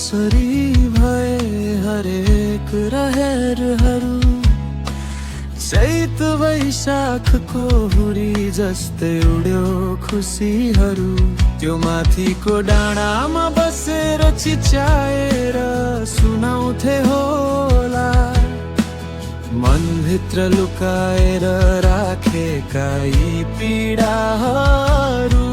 Sorry भए हरेक रहेरहरू। चैत वैशाखको हुरी जस्तै उड्यो खुसीहरू। त्यो माथिको डाँडामा बसेर चिच्याएर सुनाउँथे होला मनभित्र लुकाएर राखेका यी पीडाहरू।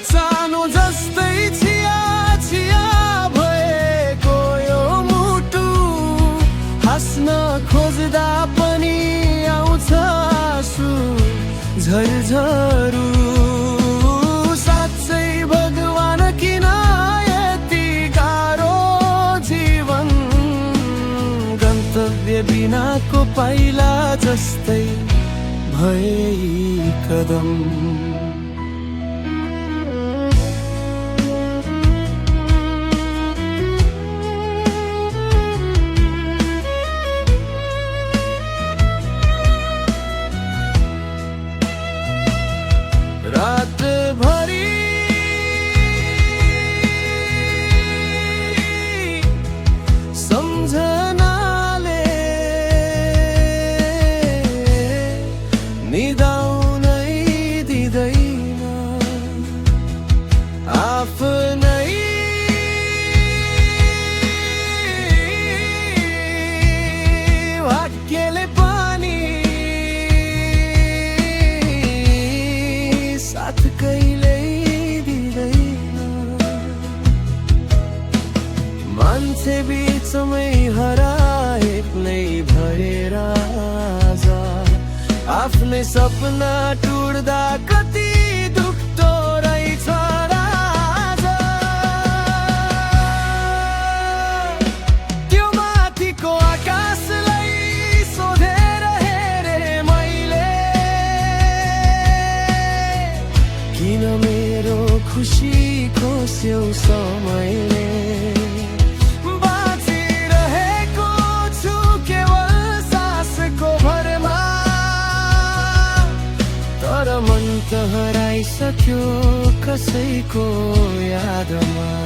सानो जस्तै छिया छिया भएको यो मुटु। हाँस्न खोज्दा पनि आउँछ आँसु झरझरु। साँच्चै भगवान किन यति गाह्रो जीवन। गन्तव्य बिनाको पाइला जस्तै भए यी कदम। रातभरि सम्झनाले निदाउनै दिँदैन। आफ्नै भाग्यले पनि साथ कहिल्यै दिँदैन। मान्छे बिचमै हराएको नै भएर आज आफ्नै सपना टुट्दा कति दुख्दो रहेछ राज। त्यो माथिको आकाशलाई सोधेर हेरे मैले किन मेरो खुसी खोस्यो समयले। बाँचिरहेको छु केवल सासको भरमा तर मन त हराइसक्यो कसैको यादमा।